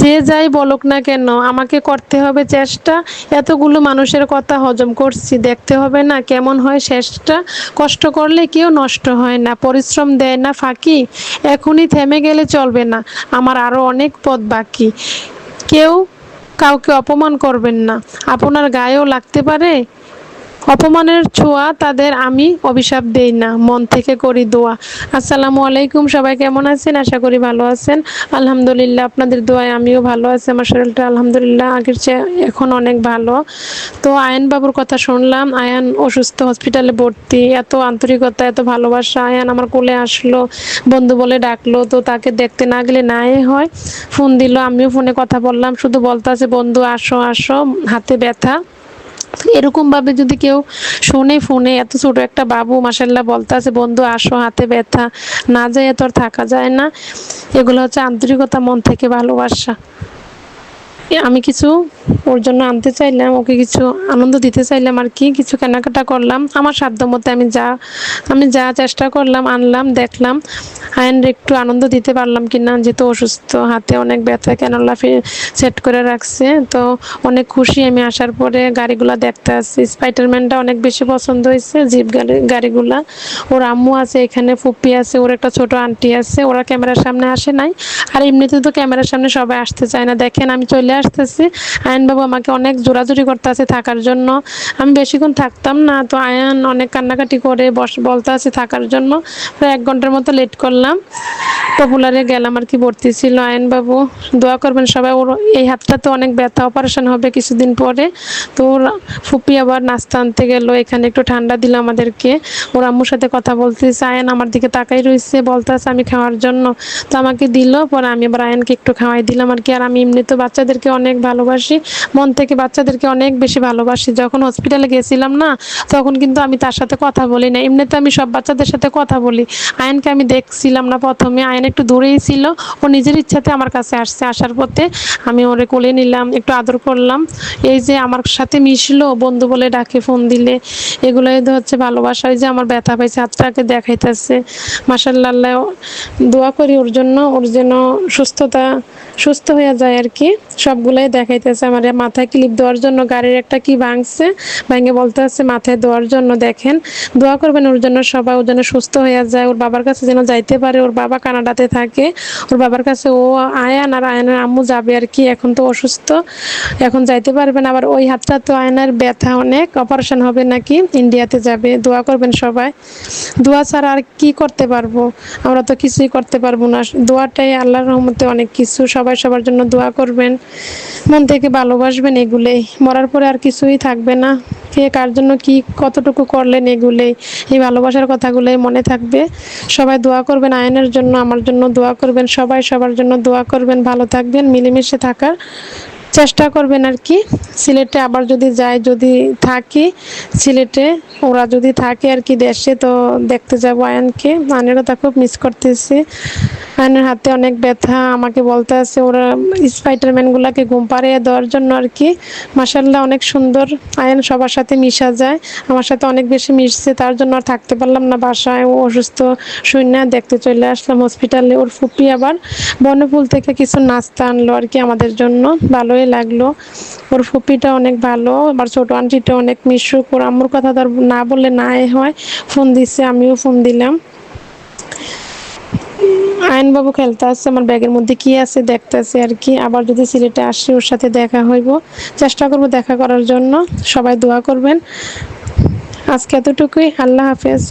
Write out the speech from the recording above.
যে যাই বলুক না কেন আমাকে করতে হবে চেষ্টা। এতগুলো মানুষের কথা হজম করছি, দেখতে হবে না কেমন হয় শেষটা। কষ্ট করলে কেউ নষ্ট হয় না, পরিশ্রম দেয় না ফাঁকি। এখনই থেমে গেলে চলবে না, আমার আরও অনেক পথ বাকি। কেউ কাউকে অপমান করবেন না, আপনার গায়েও লাগতে পারে অপমানের ছোঁয়া, তাদের আমি অভিশাপ দেই না, মন থেকে করি দোয়া। আসসালামু আলাইকুম, সবাই কেমন আছেন? আশা করি ভালো আছেন। আলহামদুলিল্লাহ, আপনাদের দোয়ায় আমিও ভালো আছি। আমার শরীরটা আলহামদুলিল্লাহ আগের চেয়ে এখন অনেক ভালো। তো আয়ান বাবুর কথা শুনলাম, আয়ান অসুস্থ, হসপিটালে ভর্তি। এত আন্তরিকতা, এত ভালোবাসা। আয়ান আমার কোলে আসলো, বন্ধু বলে ডাকলো, তো তাকে দেখতে না গেলে নাই হয়। ফোন দিল, আমিও ফোনে কথা বললাম, শুধু বলতে আছে বন্ধু আসো আসো, হাতে ব্যথা। এরকম ভাবে যদি কেউ শোনে ফোনে, এত ছোট একটা বাবু মাশাল্লাহ বলতে আছে বন্ধু আসো, হাতে ব্যথা, না যায় তো আর থাকা যায় না। এগুলো হচ্ছে আন্তরিকতা, মন থেকে ভালোবাসা। আমি কিছু ওর জন্য আনতে চাইলাম, ওকে কিছু আনন্দ দিতে চাইলাম আর কি। কিছু কেনাকাটা করলাম আমার সাধ্য মতো, আমি যা চেষ্টা করলাম আনলাম, দেখলাম আয়নরে একটু আনন্দ দিতে পারলাম কিনা। যেহেতু অসুস্থ, হাতে অনেক ব্যথা, ক্যানোলা সেট করে রাখছে, তো অনেক খুশি আমি আসার পরে। গাড়িগুলা দেখতে আসছি, স্পাইডারম্যানটা অনেক বেশি পছন্দ হয়েছে, জিপ গাড়িগুলা। ওর আম্মু আছে এখানে, ফুপ্পি আছে, ওর একটা ছোট আন্টি আছে, ওরা ক্যামেরার সামনে আসে নাই। আর এমনিতে তো ক্যামেরার সামনে সবাই আসতে চায় না। দেখেন আমি চলে আসতেছি, আয়ান বাবু আমাকে অনেক জোরাজুরি করতে আছে থাকার জন্য। আমি বেশিক্ষণ থাকতাম না, তো আয়ান অনেক কান্নাকাটি করে বলতে আছে থাকার জন্য। প্রায় 1 ঘন্টার মতো লেট করলাম, পপুলারে গেলাম আর কি, ভর্তি ছিল আয়ান বাবু। দোয়া করবেন সবাই। ওর এই হাতটাতে অনেক ব্যথা, অপারেশন হবে কিছুদিন পরে। তো ওর ফুপি আবার নাস্তা আনতে গেল, এখানে একটু ঠান্ডা দিল আমাদেরকে। ওর আম্মুর সাথে কথা বলতেছে, আয়ান আমার দিকে তাকাই রয়েছে, বলতে আছে আমি খাওয়ার জন্য। তো আমাকে দিল, পরে আমি আবার আয়ানকে একটু খাওয়াই দিলাম আর কি। আর আমি এমনি তো বাচ্চাদেরকে অনেক ভালোবাসি, মন থেকে বাচ্চাদেরকে অনেক বেশি ভালোবাসি। যখন হসপিটালে গেছিলাম না, তখন কিন্তু আমি তার সাথে কথা বলি না। এমনিতে আমি সব বাচ্চাদের সাথে কথা বলি। আয়ানকে আমি দেখছিলাম না প্রথমে, আয়ান একটু দূরেই ছিল, ও নিজের ইচ্ছাতে আমার কাছে আসছে। আসার পথে আমি ওরে কোলে নিলাম, একটু আদর করলাম। এই যে আমার সাথে মিশলো, বন্ধু বলে ডাকে, ফোন দিলে, এগুলোই তো হচ্ছে ভালোবাসা। ওই যে আমার ব্যথা পাইছে, হাতটাকে দেখাইতেছে। মাশাআল্লাহ, দোয়া করি ওর জন্য, ওর যেন সুস্থ হয়ে যায় আর কি। সবগুলাই দেখাইতেছে আমার। মাথায় ক্লিপ দেওয়ার জন্য গাড়ির একটা কি ভাঙছে, ভাঙে বলতে আছে মাথায় দেওয়ার জন্য। দেখেন, দোয়া করবেন ওর জন্য সবাই, ওর জন্য সুস্থ হয়ে যায়, ওর বাবার কাছে যেন যাইতে পারে। ওর বাবা কানাডাতে থাকে, ওর বাবার কাছে ও আয়ান আর আয়নের আম্মু যাবে আর কি। এখন তো অসুস্থ, এখন যাইতে পারবে না। আবার ওই হাতটা তো আয়নের ব্যথা অনেক, অপারেশন হবে নাকি, ইন্ডিয়াতে যাবে। দোয়া করবেন সবাই। দোয়া ছাড়া আর কি করতে পারবো, আমরা তো কিছুই করতে পারবো না। দোয়াটাই আল্লাহর রহমতে অনেক কিছু। সবাই সবার জন্য দোয়া করবেন, মন থেকে ভালোবাসবেন। এগুলোই মরার পরে আর কিছুই থাকবে না। কে কার জন্য কি কতটুকু করলেন, এগুলোই, এই ভালোবাসার কথাগুলোই মনে থাকবে। সবাই দোয়া করবেন আয়নের জন্য, আমার জন্য দোয়া করবেন। সবাই সবার জন্য দোয়া করবেন। ভালো থাকবেন, মিলেমিশে থাকার চেষ্টা করবেন আর কি। সিলেটে আবার যদি যাই, যদি থাকি সিলেটে, ওরা যদি থাকে আর কি দেশে, তো দেখতে যাব আয়নকে। আয়নেরও তা খুব মিস করতেছি। আয়নের হাতে অনেক ব্যথা, আমাকে বলতে আছে ওরা স্পাইডারম্যানগুলোকে ঘুম পাড়িয়ে দেওয়ার জন্য আর কি। মাশাআল্লাহ অনেক সুন্দর আয়ন, সবার সাথে মিশা যায়, আমার সাথে অনেক বেশি মিশছে। তার জন্য আর থাকতে পারলাম না বাসায়, ও অসুস্থ শূন্য দেখতে চলে আসলাম হসপিটালে। ওর ফুপি আবার বনফুল থেকে কিছু নাস্তা আনলো আর কি আমাদের জন্য, ভালোই লাগলো। ওর ফুপিটা অনেক ভালো, আবার ছোট আন্টিটা অনেক মিশুক। ওর আম্মুর কথা তার না বললে নাই হয়, ফোন দিচ্ছে, আমিও ফোন দিলাম। আয়নবাবু খেলতে আসছে, আমার ব্যাগের মধ্যে কি আছে দেখতে আছে আর কি। আবার যদি সিলেটে আসে ওর সাথে দেখা হইব, চেষ্টা করব দেখা করার জন্য। সবাই দোয়া করবেন। আজকে এতটুকুই, আল্লাহ হাফেজ।